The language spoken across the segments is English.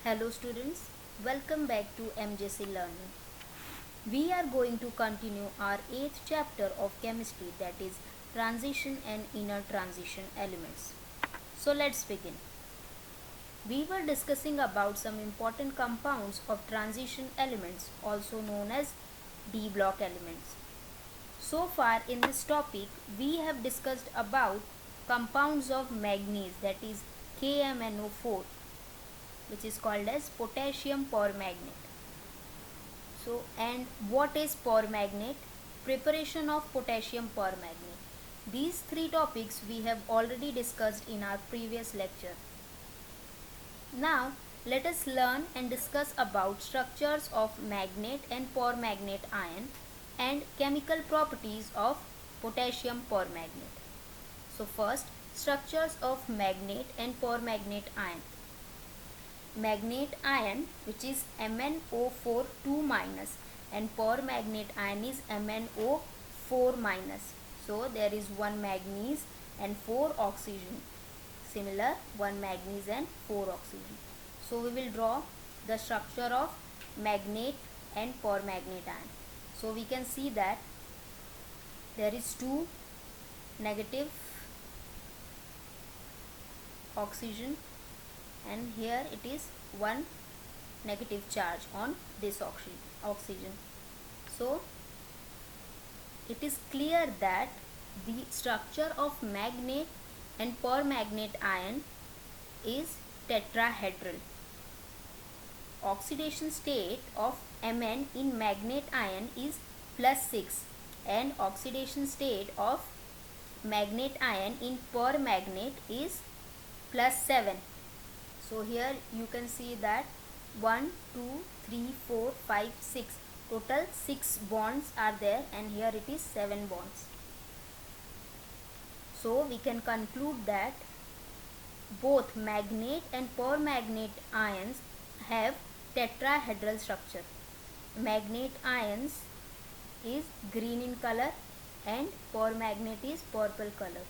Hello students, welcome back to MJC Learning. We are going to continue our 8th chapter of chemistry, that is transition and inner transition elements. So let's begin. We were discussing about some important compounds of transition elements, also known as D block elements. So far in this topic we have discussed about compounds of manganese, that is KMnO4, which is called as potassium permanganate. So, and what is permanganate? Preparation of potassium permanganate. These three topics we have already discussed in our previous lecture. Now let us learn and discuss about structures of manganate and permanganate ion and chemical properties of potassium permanganate. So first, structures of manganate and permanganate ion. Manganate ion, which is MnO4 2 minus, and permanganate ion is MnO4 minus. So there is one manganese and 4 oxygen. Similar, one manganese and 4 oxygen. So we will draw the structure of manganate and permanganate ion. So we can see that there is 2 negative oxygen, and here it is one negative charge on this oxygen. So it is clear that the structure of manganate and permanganate ion is tetrahedral. Oxidation state of Mn in manganate ion is +6 and oxidation state of manganate ion in permanganate is +7. So here you can see that 1, 2, 3, 4, 5, 6. Total 6 bonds are there, and here it is 7 bonds. So we can conclude that both manganate and permanganate ions have tetrahedral structure. Manganate ions is green in color and permanganate is purple color.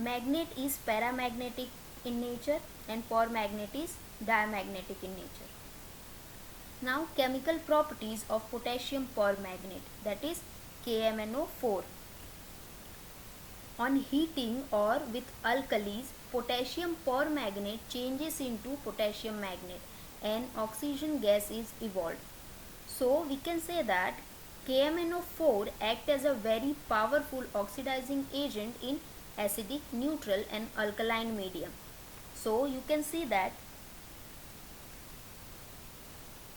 Manganate is paramagnetic in nature and permanganate is diamagnetic in nature. Now chemical properties of potassium permanganate, that is KMnO4. On heating or with alkalis, potassium permanganate changes into potassium manganate and oxygen gas is evolved. So we can say that KMnO4 acts as a very powerful oxidizing agent in acidic, neutral and alkaline medium. So you can see that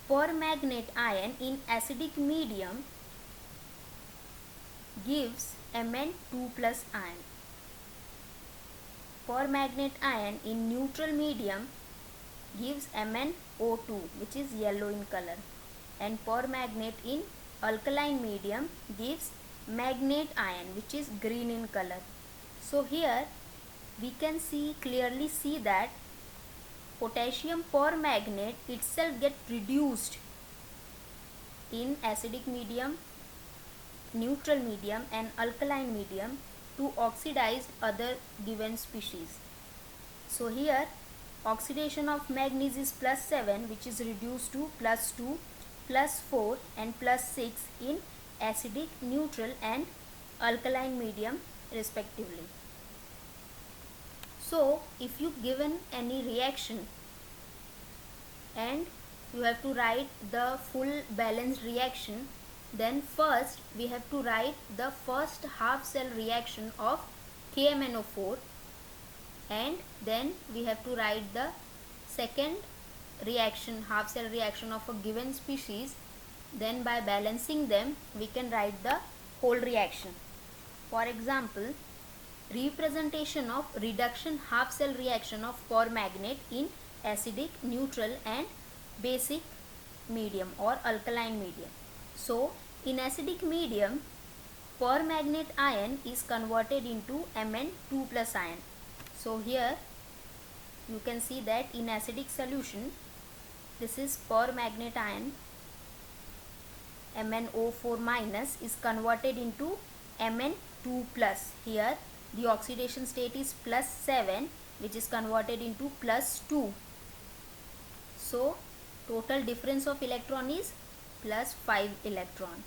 permanganate ion in acidic medium gives Mn2 plus ion. Permanganate ion in neutral medium gives MnO2, which is yellow in color, and permanganate in alkaline medium gives manganate ion, which is green in color. So here we can clearly see that potassium permanganate itself gets reduced in acidic medium, neutral medium and alkaline medium to oxidize other given species. So here oxidation of manganese is +7, which is reduced to +2, +4 and +6 in acidic, neutral and alkaline medium respectively. So if you given any reaction and you have to write the full balanced reaction, then first we have to write the first half cell reaction of KMnO4, and then we have to write the second reaction, half cell reaction of a given species. Then by balancing them we can write the whole reaction. For example, representation of reduction half cell reaction of permanganate in acidic, neutral and basic medium or alkaline medium. So in acidic medium, permanganate ion is converted into Mn2 plus ion. So here you can see that in acidic solution, this is permanganate ion, MnO4 minus is converted into Mn2 plus. Here the oxidation state is +7, which is converted into +2. So total difference of electron is plus 5 electrons.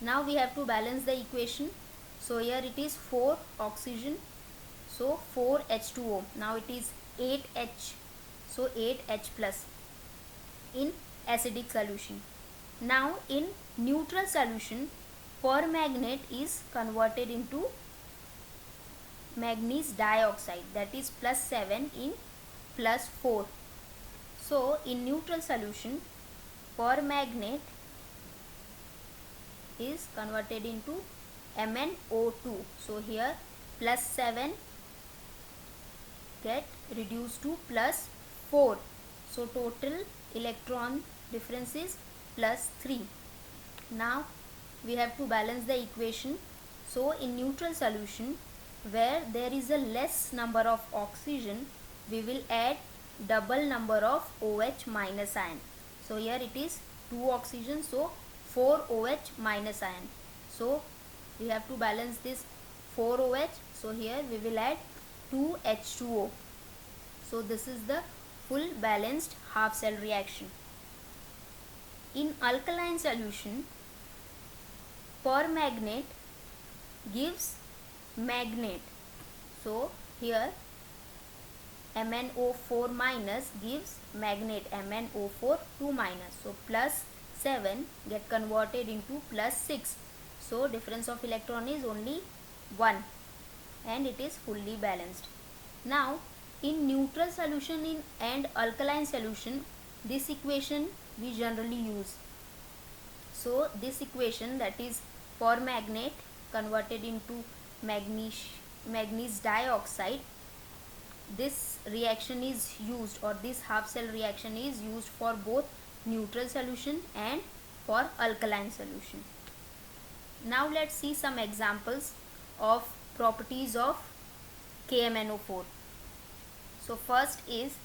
Now we have to balance the equation. So here it is 4 oxygen, so 4 H2O. Now it is 8H, so 8H plus in acidic solution. Now in neutral solution, permanganate is converted into manganese dioxide, that is plus 7 in plus 4. So in neutral solution, permanganate is converted into MnO2. So here plus 7 get reduced to plus 4. So total electron difference is plus 3. Now we have to balance the equation. So in neutral solution, where there is a less number of oxygen, we will add double number of OH minus ion. So here it is 2 oxygen, so 4 OH minus ion. So we have to balance this 4 OH. So here we will add 2 H2O. So this is the full balanced half cell reaction. In alkaline solution, permanganate gives magnate. So here MnO4 minus gives magnate MnO4 2 minus. So plus 7 get converted into plus 6. So difference of electron is only 1 and it is fully balanced. Now in neutral solution and alkaline solution, this equation we generally use. So this equation, that is permanganate converted into manganese dioxide, this reaction is used, or this half cell reaction is used for both neutral solution and for alkaline solution. Now let's see some examples of properties of KMnO4. So first is,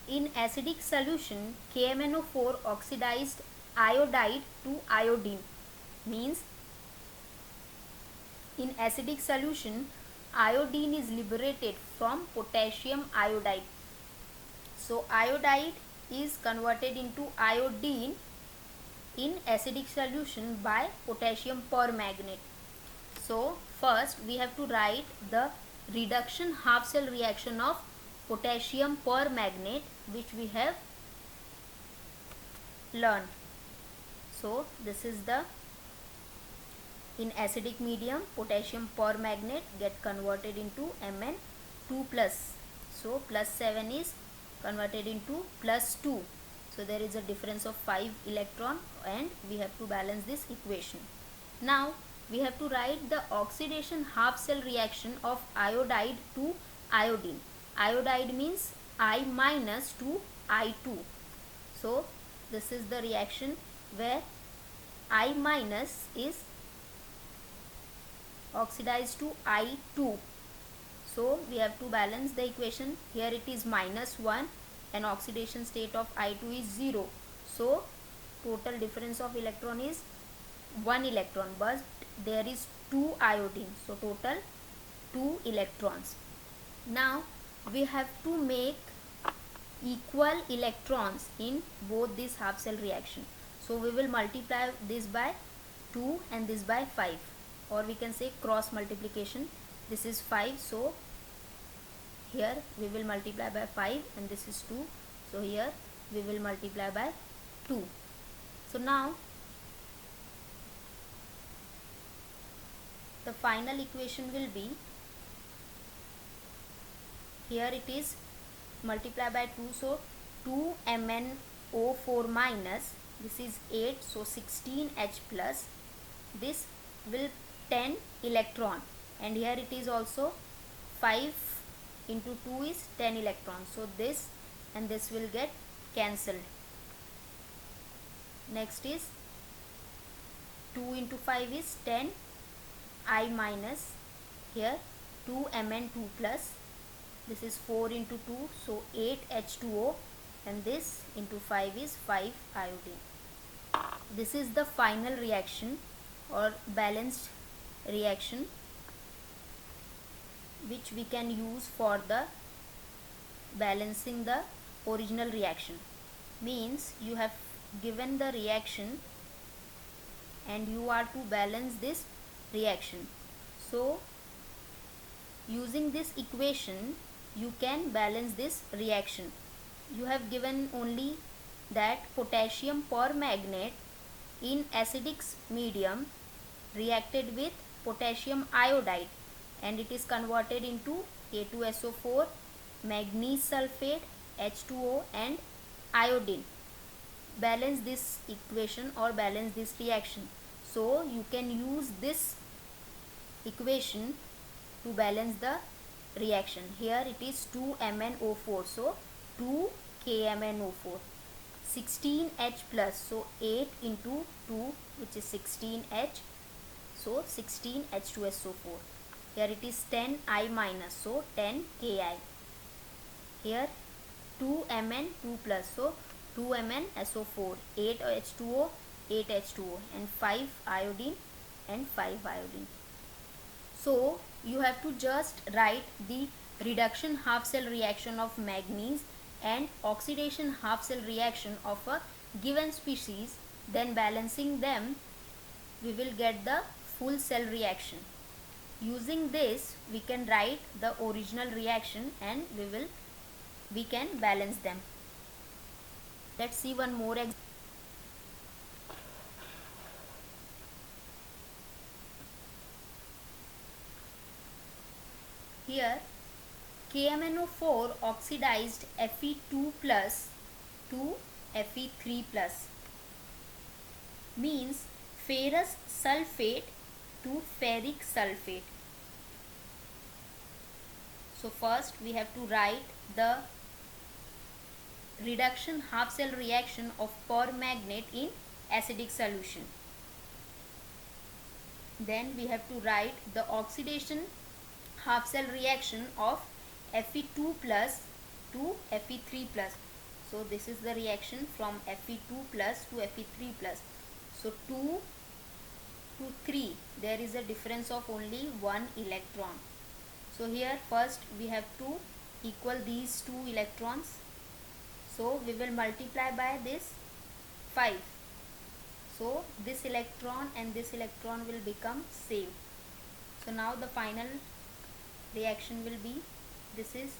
in acidic solution, KMnO4 oxidized iodide to iodine. Means in acidic solution, iodine is liberated from potassium iodide. So iodide is converted into iodine in acidic solution by potassium permanganate. So first we have to write the reduction half cell reaction of potassium permanganate, which we have learned. So this is the, in acidic medium, potassium permanganate get converted into Mn2 plus. So plus 7 is converted into plus 2. So there is a difference of 5 electron and we have to balance this equation. Now we have to write the oxidation half cell reaction of iodide to iodine. Iodide means I minus to I2. So this is the reaction where I minus is oxidized to I2. So we have to balance the equation. Here it is minus 1 and oxidation state of I2 is 0. So total difference of electron is 1 electron, but there is 2 iodine. So total 2 electrons. Now we have to make equal electrons in both this half cell reaction. So we will multiply this by 2 and this by 5, or we can say cross multiplication. This is 5, so here we will multiply by 5 and this is 2. So here we will multiply by 2. So now the final equation will be, here it is multiply by 2, so 2 MnO4 minus, this is 8, so 16H plus, this will 10 electron, and here it is also 5 into 2 is 10 electrons. So this and this will get cancelled. Next is 2 into 5 is 10 I minus, here 2 Mn2 plus, this is 4 into 2, so 8 H2O, and this into 5 is 5 iodine. This is the final reaction or balanced reaction which we can use for the balancing the original reaction. Means you have given the reaction and you are to balance this reaction. So using this equation you can balance this reaction. You have given only that potassium permanganate in acidic medium reacted with potassium iodide and it is converted into K2SO4, manganese sulfate, H2O and iodine. Balance this equation or balance this reaction. So you can use this equation to balance the reaction. Here it is 2MnO4, so 2KMnO4, 16H plus, so 8 into 2 which is 16H, so 16H2SO4. Here it is 10I minus, so 10Ki. Here 2Mn2 plus, so 2MnSO4, 8H2O, 8H2O and 5 iodine and 5 iodine. So you have to just write the reduction half cell reaction of manganese and oxidation half cell reaction of a given species, then balancing them we will get the full cell reaction. Using this we can write the original reaction and we can balance them. Let's see one more example. Here KMnO4 oxidized Fe2 plus to Fe3 plus, means ferrous sulfate to ferric sulfate. So first we have to write the reduction half cell reaction of permanganate in acidic solution. Then we have to write the oxidation half cell reaction of Fe2 plus to Fe3 plus. So this is the reaction from Fe2 plus to Fe3 plus. So 2 to 3 there is a difference of only 1 electron. So here first we have to equal these 2 electrons. So we will multiply by this 5. So this electron and this electron will become same. So now the final reaction will be, this is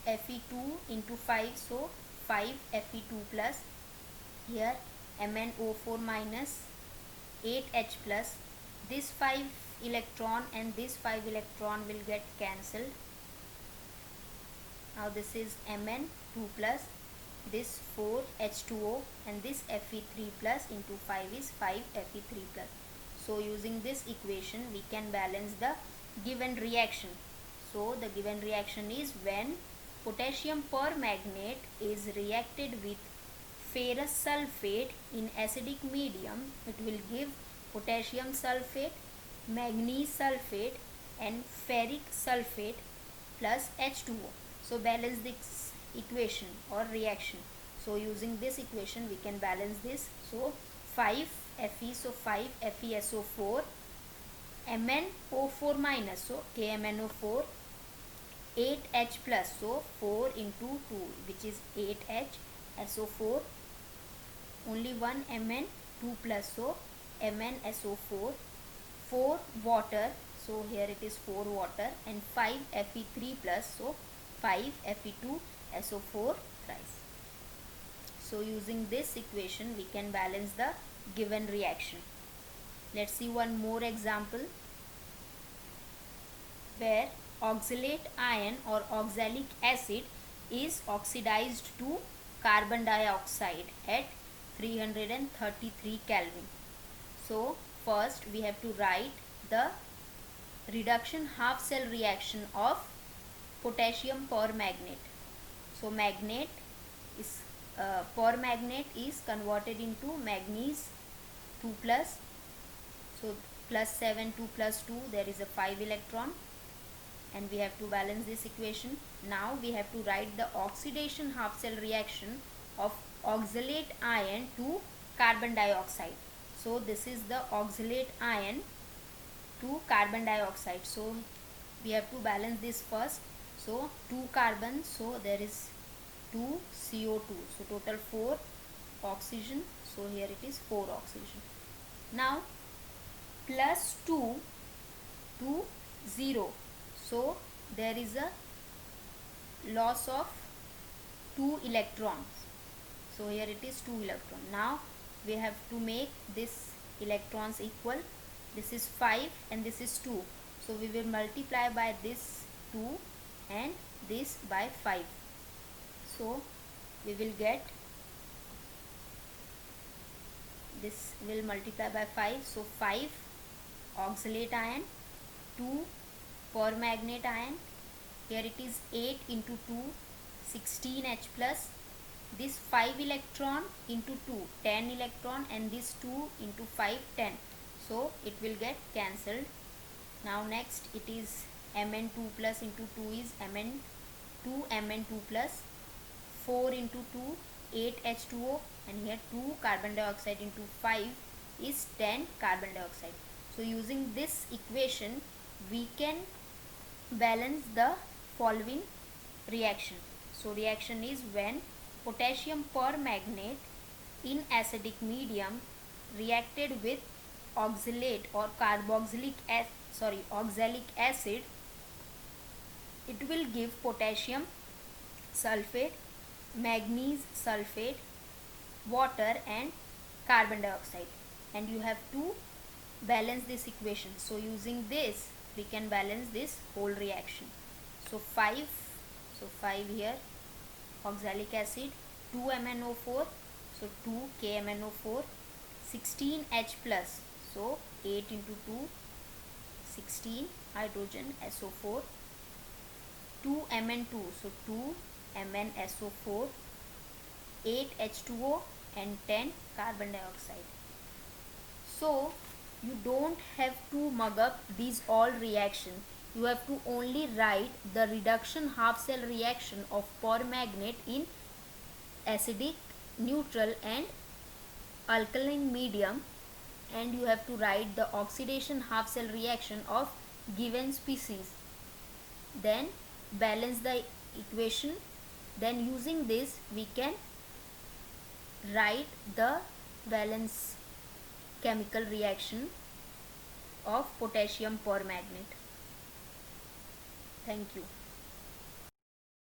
Fe2 into 5, so 5 Fe2 plus, here MnO4 minus 8H plus, this 5 electron and this 5 electron will get cancelled. Now this is Mn2 plus, this 4 H2O and this Fe3 plus into 5 is 5 Fe3 plus. So using this equation we can balance the given reaction. So the given reaction is when potassium permanganate is reacted with ferrous sulfate in acidic medium, it will give potassium sulfate, manganese sulfate and ferric sulfate plus H2O. So balance this equation or reaction. So using this equation we can balance this. So 5 Fe, so 5 FeSO4, MnO4 minus, so KMnO4, 8H plus, so 4 into 2 which is 8H, SO4, only one Mn2 plus, so MnSO4, 4 water, so here it is 4 water and 5 Fe3 plus, so 5 Fe2SO4 thrice. So using this equation we can balance the given reaction. Let's see one more example where oxalate ion or oxalic acid is oxidized to carbon dioxide at 333 Kelvin. So first we have to write the reduction half cell reaction of potassium permanganate. So magnate is permanganate is converted into manganese 2 plus, so plus 7 2 plus 2 there is a 5 electron and we have to balance this equation. Now we have to write the oxidation half cell reaction of oxalate ion to carbon dioxide. So this is the oxalate ion to carbon dioxide. So we have to balance this first. So 2 carbon, so there is 2 CO2, so total 4 oxygen, so here it is 4 oxygen. Now plus 2 to 0, so there is a loss of 2 electrons, so here it is 2 electron. Now we have to make this electrons equal. This is 5 and this is 2, so we will multiply by this 2 and this by 5, so we will get, this will multiply by 5, so 5 oxalate ion, 2 permanganate ion, here it is 8 into 2 16 H plus, this 5 electron into 2 10 electron, and this 2 into 5 10, so it will get cancelled. Now next it is Mn2 plus into 2 is Mn2 Mn2 plus, 4 into 2 8 H2O, and here 2 carbon dioxide into 5 is 10 carbon dioxide. So using this equation we can balance the following reaction. So reaction is when potassium permanganate in acidic medium reacted with oxalate or oxalic acid, it will give potassium sulfate, manganese sulfate, water and carbon dioxide, and you have to balance this equation. So using this we can balance this whole reaction. So 5 here oxalic acid, 2 MnO4, so 2 KMnO4, 16 H plus, so 8 into 2 16 hydrogen SO4, 2 Mn2, so 2 MnSO4, 8 H2O and 10 carbon dioxide. So you don't have to mug up these all reaction, you have to only write the reduction half cell reaction of permanganate in acidic, neutral and alkaline medium, and you have to write the oxidation half cell reaction of given species, then balance the equation, then using this we can write the valence chemical reaction of potassium permanganate. Thank you.